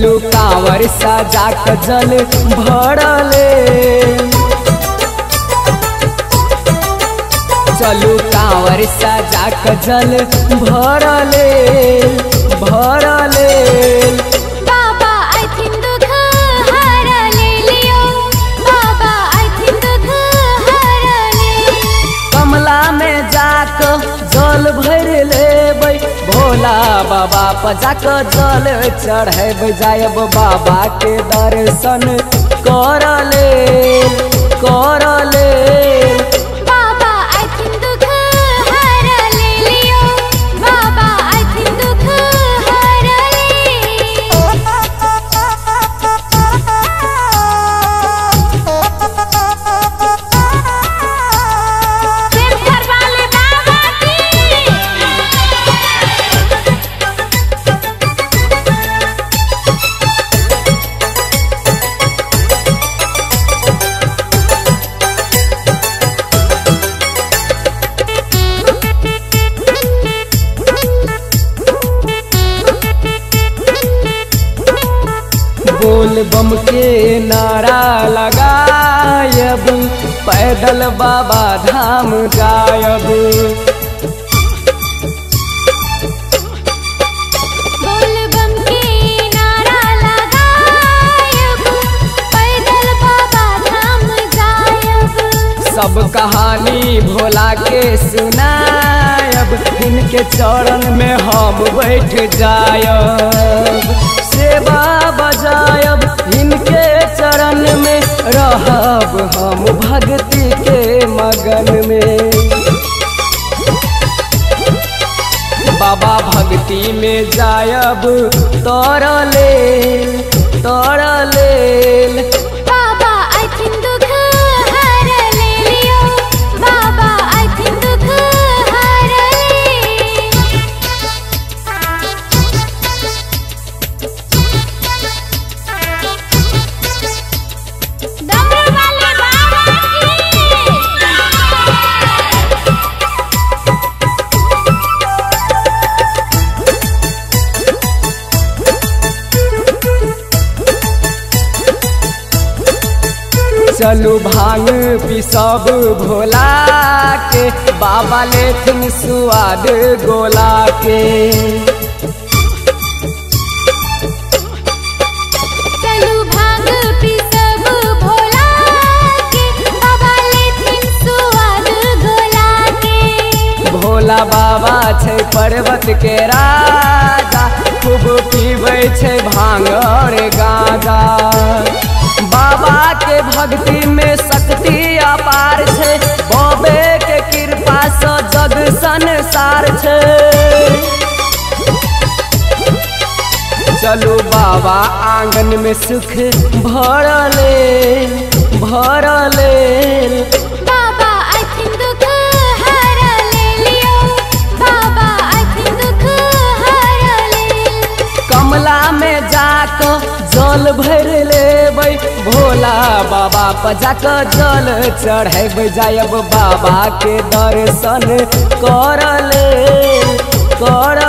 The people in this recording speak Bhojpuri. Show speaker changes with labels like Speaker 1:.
Speaker 1: चलू कांवर सजा के जल भरले, चलू कांवर सजा के जल भरले भरले।
Speaker 2: बाबा आइथिन दुख हरले लियो, बाबा आइथिन दुख हरले।
Speaker 1: कमला में जाके जल भर लेबै, भोला बाबा पजा के जल चढ़ेब, जायब बाबा के दर्शन करले करले।
Speaker 2: बाबा आइथिन दुख हरले लियो, बाबा आइथिन दुख हरले। प्रेम करवाले बाबा की।
Speaker 1: बोल बम के नारा लगायब, पैदल बाबा धाम जायब।
Speaker 2: बोल बम के नारा लगायब, पैदल बाबा धाम जायब।
Speaker 1: सब कहानी भोला के सुनायब, इनके चरण में हम बैठ जायब। सेवा बजायब, इनके चरण में रहब हम भक्ति के मगन में। बाबा भक्ति में जायब तरले तरले।
Speaker 2: बाबा आइथिन दुख हरले लियो, बाबा आइथिन दुख हरले। डमरू वाले बाबा की।
Speaker 1: चलू भांग पिसब भोला के, बाबा लेथिन स्वाद गोला के।
Speaker 2: चलू भांग पिसब भोला के, बाबा लेथिन स्वाद गोला के।
Speaker 1: भोला बाबा छै पर्वत के राजा, खूब पीबै छै भांग और गांजा। बाबा के भक्ति में शक्ति अपार छै, बाबे के कृपा से जग संसार छै। चलू बाबा आंगन में सुख भरले भरले।
Speaker 2: बाबा आइथिन दुख हरले लियो, बाबा आइथिन दुख हरले।
Speaker 1: कमला में जाके जल भर लेबै, भोला बाबा पजा के जल चढ़ेब, जायब बाबा के दर्शन करले कर